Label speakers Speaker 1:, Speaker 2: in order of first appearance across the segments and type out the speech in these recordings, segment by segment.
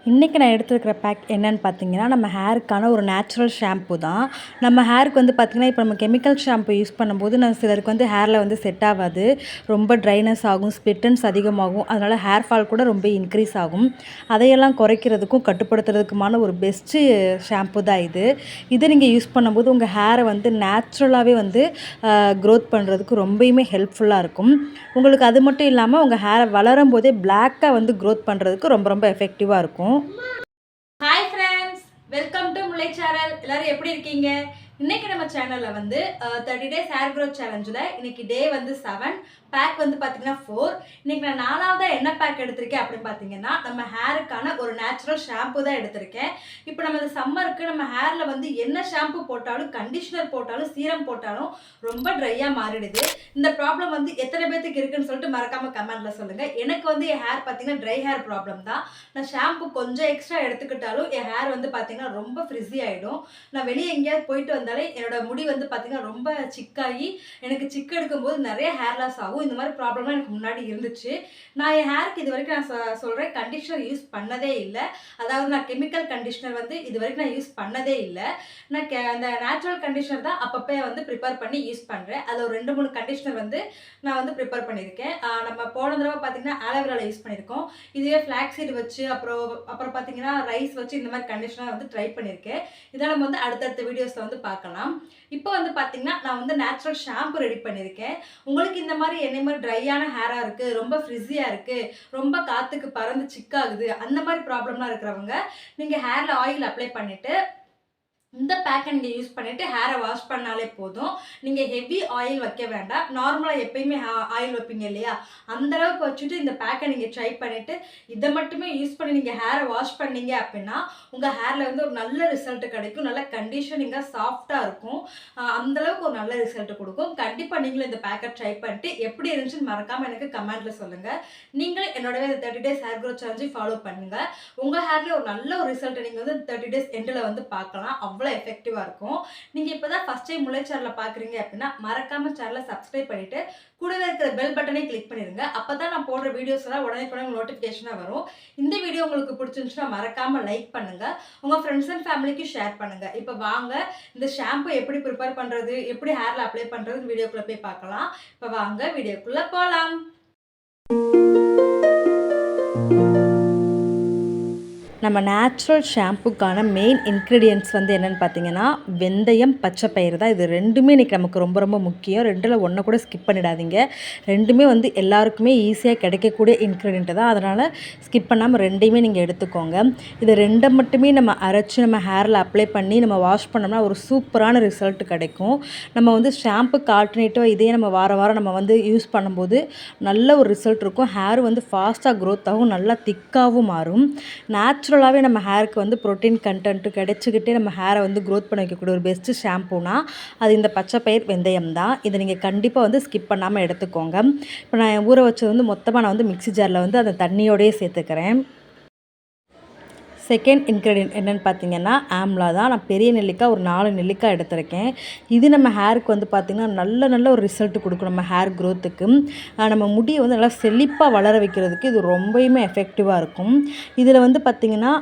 Speaker 1: இன்றைக்கி நான் எடுத்துருக்கிற பேக் என்னென்னு பார்த்தீங்கன்னா, நம்ம ஹேருக்கான ஒரு நேச்சுரல் ஷாம்பு தான். நம்ம ஹேருக்கு வந்து பார்த்திங்கன்னா, இப்போ நம்ம கெமிக்கல் ஷாம்பு யூஸ் பண்ணும்போது சிலருக்கு வந்து ஹேரில் வந்து செட் ஆகாது. ரொம்ப ட்ரைனஸ் ஆகும், ஸ்பிட்டன்ஸ் அதிகமாகும். அதனால் ஹேர் ஃபால் கூட ரொம்ப இன்க்ரீஸ் ஆகும். அதையெல்லாம் குறைக்கிறதுக்கும் கட்டுப்படுத்துறதுக்குமான ஒரு பெஸ்ட்டு ஷாம்பு தான் இது. இதை நீங்கள் யூஸ் பண்ணும்போது உங்கள் ஹேரை வந்து நேச்சுரலாகவே வந்து க்ரோத் பண்ணுறதுக்கு ரொம்பவுமே ஹெல்ப்ஃபுல்லாக இருக்கும். உங்களுக்கு அது மட்டும் இல்லாமல் உங்கள் ஹேரை வளரும் போதே பிளாக்காக வந்து க்ரோத் பண்ணுறதுக்கு ரொம்ப ரொம்ப எஃபெக்டிவாக இருக்கும்.
Speaker 2: Hi friends, welcome to Mullai channel. எல்லாரும் எப்படி இருக்கீங்க? இன்னைக்கு நம்ம சேனல்ல வந்து 30 டேஸ் ஹேர் க்ரோத் சேலஞ்சில் இன்னைக்கு டே வந்து 7, பேக் வந்து பார்த்தீங்கன்னா 4. இன்னைக்கு நான் 4வது என்ன பேக் எடுத்திருக்கேன் அப்படின்னு பார்த்தீங்கன்னா, நம்ம ஹேருக்கான ஒரு நேச்சுரல் ஷாம்பு தான் எடுத்திருக்கேன். இப்போ நம்ம இந்த சம்மருக்கு நம்ம ஹேரில் வந்து என்ன ஷாம்பு போட்டாலும், கண்டிஷனர் போட்டாலும், சீரம் போட்டாலும் ரொம்ப ட்ரையாக மாறிடுது. இந்த ப்ராப்ளம் வந்து எத்தனை பேத்துக்கு இருக்குன்னு சொல்லிட்டு மறக்காம கமெண்ட்ல சொல்லுங்க. எனக்கு வந்து என் ஹேர் பார்த்தீங்கன்னா ட்ரை ஹேர் ப்ராப்ளம் தான். நான் ஷாம்பு கொஞ்சம் எக்ஸ்ட்ரா எடுத்துக்கிட்டாலும் என் ஹேர் வந்து பார்த்தீங்கன்னா ரொம்ப ஃப்ரிஸி ஆகிடும். நான் வெளியே எங்கேயாவது போயிட்டு வந்தாலே என்னோட முடி வந்து பார்த்தீங்கன்னா ரொம்ப சிக்காகி எனக்கு சிக்கு எடுக்கும்போது நிறைய ஹேர் லாஸ் ஆகும். இந்த மாதிரி ப்ராப்ளம்லாம் எனக்கு முன்னாடி இருந்துச்சு. நான் என் ஹேருக்கு இது வரைக்கும் நான் சொல்கிறேன், கண்டிஷனர் யூஸ் பண்ணதே இல்லை. அதாவது நான் கெமிக்கல் கண்டிஷனர் வந்து இது வரைக்கும் நான் யூஸ் பண்ணதே இல்லை. நான் அந்த நேச்சுரல் கண்டிஷனர் தான் அப்பப்போ வந்து ப்ரிப்பேர் பண்ணி யூஸ் பண்ணுறேன். அதில் ஒரு 2-3 கண்டிஷனர் வந்து நான் வந்து ப்ரிப்பேர் பண்ணியிருக்கேன். நம்ம போன தடவை பார்த்தீங்கன்னா ஆலோவேராவில் யூஸ் பண்ணியிருக்கோம். இதுவே ஃப்ளாக்ஸீட் வச்சு அப்புறம் பார்த்தீங்கன்னா ரைஸ் வச்சு இந்த மாதிரி கண்டிஷனர் வந்து ட்ரை பண்ணியிருக்கேன். இதை நம்ம வந்து அடுத்தடுத்த வீடியோஸில் வந்து பார்க்கலாம். இப்போ வந்து பார்த்தீங்கன்னா நான் வந்து நேச்சுரல் ஷாம்பு ரெடி பண்ணியிருக்கேன். உங்களுக்கு இந்த மாதிரி என்ன மாதிரி ட்ரையான ஹேராக இருக்குது, ரொம்ப ஃப்ரிஸியாக இருக்குது, ரொம்ப காற்றுக்கு பறந்து சிக்காகுது, அந்த மாதிரி ப்ராப்ளம்லாம் இருக்கிறவங்க நீங்கள் ஹேரில் ஆயில் அப்ளை பண்ணிவிட்டு இந்த பேக்கை நீங்கள் யூஸ் பண்ணிவிட்டு ஹேரை வாஷ் பண்ணாலே போதும். நீங்கள் ஹெவி ஆயில் வைக்க வேண்டாம். நார்மலாக எப்பயுமே ஆயில் வைப்பீங்க இல்லையா, அந்தளவுக்கு வச்சுட்டு இந்த பேக்கை நீங்கள் ட்ரை பண்ணிவிட்டு இதை மட்டுமே யூஸ் பண்ணி நீங்கள் ஹேரை வாஷ் பண்ணீங்க அப்படின்னா உங்கள் ஹேரில் வந்து ஒரு நல்ல ரிசல்ட் கிடைக்கும். நல்ல கண்டிஷனிங்காக சாஃப்டாக இருக்கும். அந்தளவுக்கு ஒரு நல்ல ரிசல்ட் கொடுக்கும். கண்டிப்பாக நீங்களும் இந்த பேக்கை ட்ரை பண்ணிட்டு எப்படி இருந்துச்சுன்னு மறக்காமல் எனக்கு கமெண்ட்டில் சொல்லுங்கள். நீங்கள் என்னோடவே இந்த 30 டேஸ் ஹேர் க்ரோத் சேலஞ்சை ஃபாலோ பண்ணுங்கள். உங்கள் ஹேர்லேயே ஒரு நல்ல ஒரு ரிசல்ட்டை நீங்கள் வந்து 30 டேஸ் எண்டில் வந்து பார்க்கலாம். அவ்வளோ எஃபெக்டிவா இருக்கும். நீங்க இப்பதான் ஃபர்ஸ்ட் டைம் முல்லை சேனலை பாக்குறீங்க அப்படின்னா மறக்காம சேனலை சப்ஸ்கிரைப் பண்ணிட்டு கூடவே இருக்கிற பெல் பட்டனை கிளிக் பண்ணிருங்க. அப்பதான் நான் போடுற வீடியோஸ் எல்லாம் உடனே நோட்டிபிகேஷனா வரும். இந்த வீடியோ உங்களுக்கு பிடிச்சிருந்துச்சுன்னா மறக்காம லைக் பண்ணுங்க, உங்க ஃப்ரெண்ட்ஸ் அண்ட் ஃபேமிலிக்கு ஷேர் பண்ணுங்க. இப்ப வாங்க இந்த ஷாம்பு எப்படி ப்ரிப்பேர் பண்றது, எப்படி ஹேர்ல அப்ளை பண்றது வீடியோக்குள்ள போய் பார்க்கலாம். இப்ப வாங்க வீடியோக்குள்ள போலாம்.
Speaker 1: நம்ம நேச்சுரல் ஷாம்புக்கான மெயின் இன்க்ரீடியன்ட்ஸ் வந்து என்னென்னு பார்த்தீங்கன்னா, வெந்தயம், பச்சை பயிறு தான். இது ரெண்டுமே இன்றைக்கி நமக்கு ரொம்ப ரொம்ப முக்கியம். 2ல் 1 கூட ஸ்கிப் பண்ணிடாதீங்க. ரெண்டுமே வந்து எல்லாருக்குமே ஈஸியாக கிடைக்கக்கூடிய இன்க்ரீடியன்ட்டு தான். அதனால் ஸ்கிப் பண்ணாமல் ரெண்டையுமே நீங்கள் எடுத்துக்கோங்க. இது 2 மட்டுமே நம்ம அரைச்சி நம்ம ஹேரில் அப்ளை பண்ணி நம்ம வாஷ் பண்ணோம்னா ஒரு சூப்பரான ரிசல்ட் கிடைக்கும். நம்ம வந்து ஷாம்புக்கு ஆல்டர்னேட்டிவாக இதே நம்ம வாரம் நம்ம வந்து யூஸ் பண்ணும்போது நல்ல ஒரு ரிசல்ட் இருக்கும். ஹேர் வந்து ஃபாஸ்ட்டாக க்ரோத் ஆகும், நல்லா திக்காகவும் மாறும். நேச்சுரலாகவே நம்ம ஹேருக்கு வந்து ப்ரோட்டீன் கண்டென்ட்டு கிடைச்சிக்கிட்டே நம்ம ஹேரை வந்து க்ரோத் பண்ண வைக்கக்கூடிய ஒரு பெஸ்ட்டு ஷாம்புனா அது இந்த பச்சை பயிர் வெந்தயம் தான். இதை நீங்கள் கண்டிப்பாக வந்து ஸ்கிப் பண்ணாமல் எடுத்துக்கோங்க. இப்போ நான் ஊற வச்சது வந்து மொத்தமாக நான் வந்து மிக்ஸி ஜாரில் வந்து அந்த தண்ணியோடையே சேர்த்துக்கிறேன். செகண்ட் இன்க்ரீடியன்ட் என்னென்னு பார்த்தீங்கன்னா ஆம்லா தான். நான் பெரிய நெல்லிக்காய் ஒரு 4 நெல்லிக்காய் எடுத்திருக்கேன். இது நம்ம ஹேருக்கு வந்து பார்த்திங்கன்னா நல்ல ஒரு ரிசல்ட் கொடுக்கும். நம்ம ஹேர் க்ரோத்துக்கு நம்ம முடியை வந்து நல்லா செழிப்பாக வளர வைக்கிறதுக்கு இது ரொம்பவுமே எஃபெக்டிவாக இருக்கும். இதில் வந்து பார்த்திங்கன்னா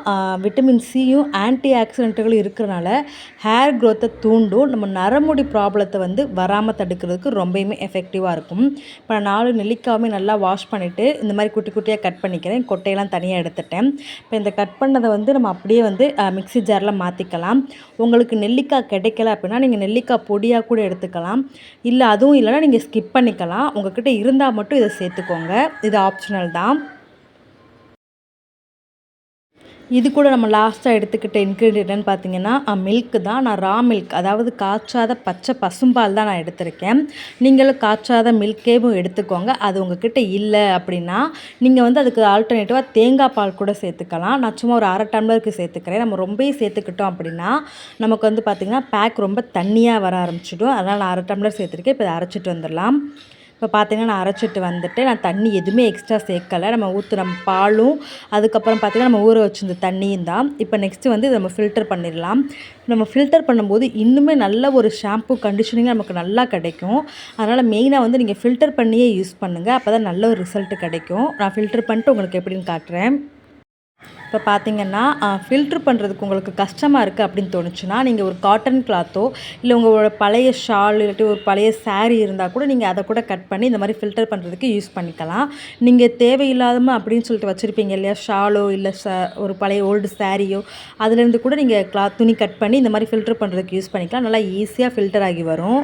Speaker 1: விட்டமின் சியும் ஆன்டி ஆக்சிடென்ட்டுகளும் இருக்கிறனால ஹேர் க்ரோத்தை தூண்டும். நம்ம நரமுடி ப்ராப்ளத்தை வந்து வராமல் தடுக்கிறதுக்கு ரொம்பவுமே எஃபெக்டிவாக இருக்கும். இப்போ நான் 4 நெல்லிக்காயுமே நல்லா வாஷ் பண்ணிவிட்டு இந்த மாதிரி குட்டி குட்டியாக கட் பண்ணிக்கிறேன். கொட்டையெல்லாம் தனியாக எடுத்துட்டேன். இப்போ இந்த கட் பண்ணதை வந்து நம்ம அப்படியே வந்து மிக்ஸி ஜாரில் மாற்றிக்கலாம். உங்களுக்கு நெல்லிக்காய் கிடைக்கல அப்படின்னா நீங்கள் நெல்லிக்காய் பொடியாக கூட எடுத்துக்கலாம். இல்லை அதுவும் இல்லைன்னா நீங்கள் ஸ்கிப் பண்ணிக்கலாம். உங்கள்கிட்ட இருந்தால் மட்டும் இதை சேர்த்துக்கோங்க. இது ஆப்ஷனல் தான். இது கூட நம்ம லாஸ்ட்டாக எடுத்துக்கிட்ட இன்க்ரீடியன்ட்னு பார்த்தீங்கன்னா மில்க் தான். நான் ரா மில்க், அதாவது காய்ச்சாத பச்சை பசும்பால் தான் நான் எடுத்திருக்கேன். நீங்களும் காய்ச்சாத மில்கேவும் எடுத்துக்கோங்க. அது உங்ககிட்ட இல்லை அப்படின்னா நீங்கள் வந்து அதுக்கு ஆல்டர்னேட்டிவாக தேங்காய் பால் கூட சேர்த்துக்கலாம். நான் சும்மா ஒரு 1/2 டம்ளருக்கு சேர்த்துக்கிறேன். நம்ம ரொம்பவே சேர்த்துக்கிட்டோம் அப்படின்னா நமக்கு வந்து பார்த்திங்கன்னா பேக் ரொம்ப தண்ணியாக வர ஆரம்பிச்சிடும். அதனால் நான் 1/2 டம்ளர் சேர்த்துருக்கேன். இப்போ இதை அரைச்சிட்டு வந்துடலாம். இப்போ பார்த்திங்கன்னா நான் அரைச்சிட்டு வந்துட்டு நான் தண்ணி எதுவுமே எக்ஸ்ட்ரா சேர்க்கலை. நம்ம ஊற்றுன பாலும் அதுக்கப்புறம் பார்த்திங்கன்னா நம்ம ஊற வச்சிருந்த தண்ணியும் தான். இப்போ நெக்ஸ்ட்டு வந்து இதை நம்ம ஃபில்டர் பண்ணிடலாம். நம்ம ஃபில்டர் பண்ணும்போது இன்னுமே நல்ல ஒரு ஷாம்பு கண்டிஷனிங் நமக்கு நல்லா கிடைக்கும். அதனால் மெயினாக வந்து நீங்கள் ஃபில்டர் பண்ணியே யூஸ் பண்ணுங்கள். அப்போ தான் நல்ல ஒரு ரிசல்ட் கிடைக்கும். நான் ஃபில்டர் பண்ணிட்டு உங்களுக்கு எப்படின்னு காட்டுறேன். இப்போ பார்த்தீங்கன்னா ஃபில்ட்ரு பண்ணுறதுக்கு உங்களுக்கு கஷ்டமாக இருக்குது அப்படின்னு தோணுச்சுன்னா, நீங்கள் ஒரு காட்டன் கிளாத்தோ, இல்லை உங்களோட பழைய ஷால் இல்லாட்டி ஒரு பழைய சாரீ இருந்தால் கூட நீங்கள் அதை கூட கட் பண்ணி இந்த மாதிரி ஃபில்டர் பண்ணுறதுக்கு யூஸ் பண்ணிக்கலாம். நீங்கள் தேவையில்லாம அப்படின்னு சொல்லிட்டு வச்சுருப்பீங்க இல்லையா, ஷாலோ இல்லை ஒரு பழைய ஓல்டு சாரியோ, அதுலேருந்து கூட நீங்கள் துணி கட் பண்ணி இந்த மாதிரி ஃபில்டர் பண்ணுறதுக்கு யூஸ் பண்ணிக்கலாம். நல்லா ஈஸியாக ஃபில்டர் ஆகி வரும்.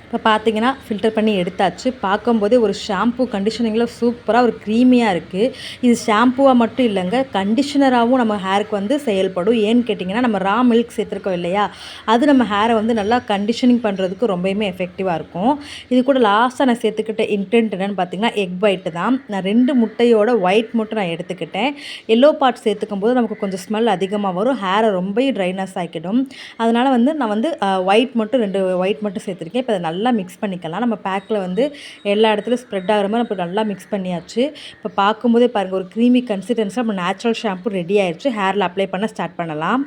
Speaker 1: இப்போ பார்த்தீங்கன்னா ஃபில்டர் பண்ணி எடுத்தாச்சு. பார்க்கும்போதே ஒரு ஷாம்பூ கண்டிஷனிங்கில் சூப்பராக ஒரு க்ரீமியாக இருக்குது. இது ஷாம்பூவாக மட்டும் இல்லைங்க, கண்டிஷனராகவும் நம்ம ஹேருக்கு வந்து செயல்படும். ஏன்னு கேட்டிங்கன்னா, நம்ம ரா மில்க் சேர்த்துருக்கோம் இல்லையா, அது நம்ம ஹேரை வந்து நல்லா கண்டிஷனிங் பண்ணுறதுக்கு ரொம்பவுமே எஃபெக்டிவாக இருக்கும். இது கூட லாஸ்ட்டாக நான் சேர்த்துக்கிட்ட இன்டென்ட் என்னென்னு பார்த்தீங்கன்னா, எக் ஒயிட்டு தான். நான் 2 முட்டையோட ஒயிட் மட்டும் நான் எடுத்துக்கிட்டேன். எல்லோ பார்ட் சேர்த்துக்கும் போது நமக்கு கொஞ்சம் ஸ்மெல் அதிகமாக வரும், ஹேரை ரொம்ப ட்ரைனஸ் ஆக்கிடும். அதனால் வந்து நான் வந்து ஒயிட் மட்டும் 2 ஒயிட் மட்டும் சேர்த்துருக்கேன். இப்போ நல்லா மிக்ஸ் பண்ணிக்கலாம். நம்ம பேக்கில் வந்து எல்லா இடத்துலையும் ஸ்ப்ரெட் ஆகிற மாதிரி நம்ம நல்லா மிக்ஸ் பண்ணியாச்சு. இப்போ பார்க்கும்போதே பாருங்கள், ஒரு க்ரீமி கன்சிஸ்டன்ஸில் நம்ம நேச்சுரல் ஷாம்பு ரெடி ஆயிடுச்சு. ஹேரில் அப்ளை பண்ண ஸ்டார்ட் பண்ணலாம்.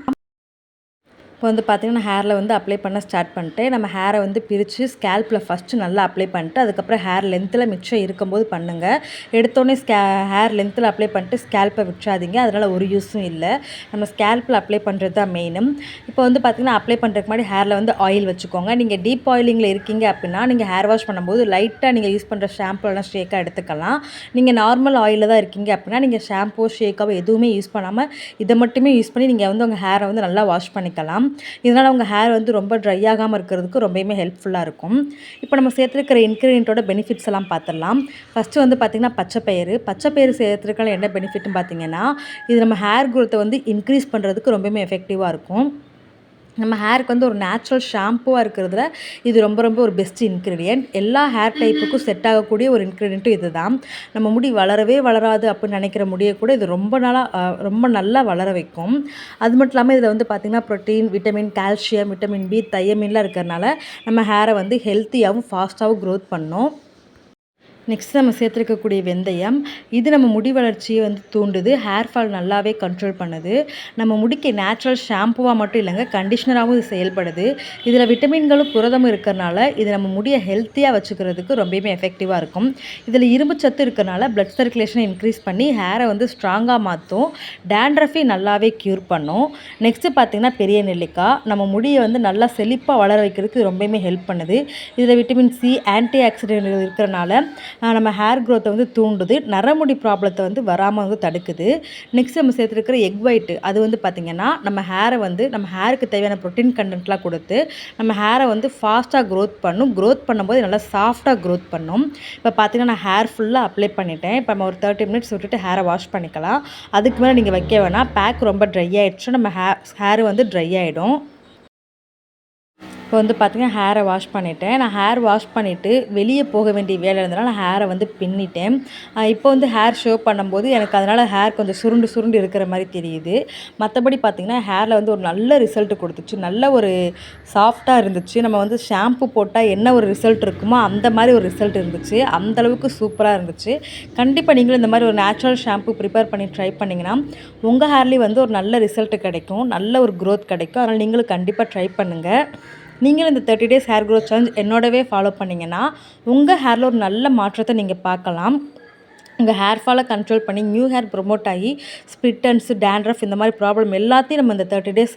Speaker 1: இப்போ வந்து பார்த்திங்கன்னா ஹேரில் வந்து அப்ளை பண்ண ஸ்டார்ட் பண்ணிட்டு, நம்ம ஹேரை வந்து பிரித்து ஸ்கேல்பில் ஃபஸ்ட்டு நல்லா அப்ளை பண்ணிட்டு, அதுக்கப்புறம் ஹேர் லென்த்தில் மிச்சம் இருக்கும்போது பண்ணுங்கள். எடுத்தோடனே ஹேர் லென்த்தில் அப்ளை பண்ணிட்டு ஸ்கேல்ப்பை விட்டுறாதீங்க, அதனால் ஒரு யூஸும் இல்லை. நம்ம ஸ்கேல்பில் அப்ளை பண்ணுறது தான் மெயினும். இப்போ வந்து பார்த்திங்கன்னா அப்ளை பண்ணுறதுக்கு முன்னாடி ஹேரில் வந்து ஆயில் வச்சுக்கோங்க. நீங்கள் டீப் ஆயிலிங்கில் இருக்கீங்க அப்படின்னா, நீங்கள் ஹேர் வாஷ் பண்ணும்போது லைட்டாக நீங்கள் யூஸ் பண்ணுற ஷாம்புலாம் ஷேக்காக எடுத்துக்கலாம். நீங்கள் நார்மல் ஆயிலில் தான் இருக்கீங்க அப்படின்னா, நீங்கள் ஷாம்போ ஷேக்காவோ எதுவுமே யூஸ் பண்ணாமல் இதை மட்டுமே யூஸ் பண்ணி நீங்கள் வந்து உங்கள் ஹேரை வந்து நல்லா வாஷ் பண்ணிக்கலாம். இதனால் உங்கள் ஹேர் வந்து ரொம்ப ட்ரை ஆகாமல் இருக்கிறதுக்கு ரொம்பவுமே ஹெல்ப்ஃபுல்லாக இருக்கும். இப்போ நம்ம சேர்த்துருக்கிற இன்க்ரீடியண்ட்டோட பெனிஃபிட்ஸ் எல்லாம் பார்த்துடலாம். ஃபஸ்ட்டு வந்து பார்த்திங்கன்னா பச்சைப்பயிறு சேர்த்துருக்கனால என்ன பெனிஃபிட்னு பார்த்தீங்கன்னா, இது நம்ம ஹேர் க்ரோத்தை வந்து இன்க்ரீஸ் பண்ணுறதுக்கு ரொம்பவுமே எஃபெக்டிவாக இருக்கும். நம்ம ஹேருக்கு வந்து ஒரு நேச்சுரல் ஷாம்புவாக இருக்கிறதுல இது ரொம்ப ரொம்ப ஒரு பெஸ்ட் இன்க்ரீடியன்ட். எல்லா ஹேர் டைப்புக்கும் செட் ஆகக்கூடிய ஒரு இன்க்ரீடியண்ட்டும் இது தான். நம்ம முடி வளரவே வளராது அப்படின்னு நினைக்கிற முடியை கூட இது ரொம்ப நல்லா வளர வைக்கும். அது மட்டும் இல்லாமல் இதில் வந்து பார்த்திங்கன்னா protein, vitamin, calcium, vitamin B, தையமின்லாம் இருக்கிறனால நம்ம ஹேரை வந்து ஹெல்த்தியாகவும் ஃபாஸ்ட்டாகவும் க்ரோத் பண்ணும். நெக்ஸ்ட் நம்ம சேர்த்துருக்கக்கூடிய வெந்தயம், இது நம்ம முடி வளர்ச்சியை வந்து தூண்டுது, ஹேர் ஃபால் நல்லாவே கண்ட்ரோல் பண்ணுது. நம்ம முடிக்கு நேச்சுரல் ஷாம்புவாக மட்டும் இல்லைங்க, கண்டிஷ்னராகவும் இது செயல்படுது. இதில் விட்டமின்களும் புரதமும் இருக்கிறனால இது நம்ம முடியை ஹெல்த்தியாக வச்சுக்கிறதுக்கு ரொம்பவுமே எஃபெக்டிவாக இருக்கும். இதில் இரும்பு சத்து இருக்கிறனால பிளட் சர்க்குலேஷனை இன்க்ரீஸ் பண்ணி ஹேரை வந்து ஸ்ட்ராங்காக மாற்றும், டேண்ட்ரஃபை நல்லாவே க்யூர் பண்ணும். நெக்ஸ்ட்டு பார்த்திங்கன்னா பெரிய நெல்லிக்காய், நம்ம முடியை வந்து நல்லா செழிப்பாக வளர வைக்கிறதுக்கு ரொம்பவுமே ஹெல்ப் பண்ணுது. இதில் விட்டமின் சி, ஆன்டி ஆக்சிடென்ட் இருக்கிறனால நம்ம ஹேர் க்ரோத்தை வந்து தூண்டுது, நரமுடி ப்ராப்ளத்தை வந்து வராமல் வந்து தடுக்குது. நெக்ஸ்ட் நம்ம சேர்த்துருக்கிற எக் ஒயிட்டு, அது வந்து பார்த்திங்கன்னா நம்ம ஹேரை வந்து நம்ம ஹேருக்கு தேவையான ப்ரோட்டீன் கண்டென்ட்லாம் கொடுத்து நம்ம ஹேரை வந்து ஃபாஸ்ட்டாக க்ரோத் பண்ணும். க்ரோத் பண்ணும்போது நல்லா சாஃப்டாக க்ரோத் பண்ணும். இப்போ பார்த்திங்கன்னா நான் ஹேர் ஃபுல்லாக அப்ளை பண்ணிட்டேன். இப்போ நம்ம ஒரு 30 மினிட்ஸ் விட்டுட்டு ஹேரை வாஷ் பண்ணிக்கலாம். அதுக்கு மேலே நீங்கள் வைக்க வேணாம், பேக் ரொம்ப ட்ரை ஆகிடுச்சு, நம்ம ஹேர் வந்து ட்ரை ஆகிடும். இப்போ வந்து பார்த்திங்கன்னா ஹேரை வாஷ் பண்ணிவிட்டேன். நான் ஹேர் வாஷ் பண்ணிவிட்டு வெளியே போக வேண்டிய வேலை இருந்தனால நான் ஹேரை வந்து பின்னிட்டேன். இப்போ வந்து ஹேர் ஷோ பண்ணும்போது எனக்கு அதனால் ஹேர் கொஞ்சம் சுருண்டு இருக்கிற மாதிரி தெரியுது. மற்றபடி பார்த்திங்கன்னா ஹேரில் வந்து ஒரு நல்ல ரிசல்ட் கொடுத்துச்சு, நல்ல ஒரு சாஃப்டாக இருந்துச்சு. நம்ம வந்து ஷாம்பு போட்டால் என்ன ஒரு ரிசல்ட் இருக்குமோ அந்த மாதிரி ஒரு ரிசல்ட் இருந்துச்சு, அந்தளவுக்கு சூப்பராக இருந்துச்சு. கண்டிப்பாக நீங்களும் இந்த மாதிரி ஒரு நேச்சுரல் ஷாம்பு ப்ரிப்பேர் பண்ணி ட்ரை பண்ணிங்கன்னா உங்கள் ஹேர்லேயும் வந்து ஒரு நல்ல ரிசல்ட் கிடைக்கும், நல்ல ஒரு க்ரோத் கிடைக்கும். அதனால் நீங்களும் கண்டிப்பாக ட்ரை பண்ணுங்கள். நீங்களும் இந்த 30 டேஸ் ஹேர் க்ரோத் சேலஞ்ச் என்னோடவே ஃபாலோ பண்ணிங்கன்னா உங்கள் ஹேரில் ஒரு நல்ல மாற்றத்தை நீங்கள் பார்க்கலாம். உங்கள் ஹேர் ஃபாலை கண்ட்ரோல் பண்ணி நியூ ஹேர் ப்ரொமோட் ஆகி ஸ்பிளிட்டன்ஸு, டேண்ட்ரஃப் இந்த மாதிரி ப்ராப்ளம் எல்லாத்தையும் நம்ம இந்த 30 டேஸ்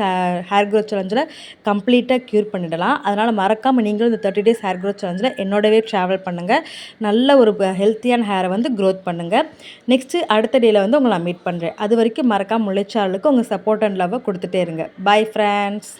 Speaker 1: ஹேர் க்ரோத் சேலஞ்சில் கம்ப்ளீட்டாக க்யூர் பண்ணிடலாம். அதனால் மறக்காமல் நீங்களும் இந்த 30 டேஸ் ஹேர் க்ரோத் சேலஞ்சில் என்னோடவே ட்ராவல் பண்ணுங்கள். நல்ல ஒரு ஹெல்த்தியான ஹேரை வந்து க்ரோத் பண்ணுங்கள். நெக்ஸ்ட்டு அடுத்த டேயில் வந்து உங்களை நான் மீட் பண்ணுறேன். அது வரைக்கும் மறக்காமல் முல்லை சேனலுக்கு உங்கள் சப்போர்ட் அண்ட் லவ்வை கொடுத்துட்டே இருங்க. Bye friends.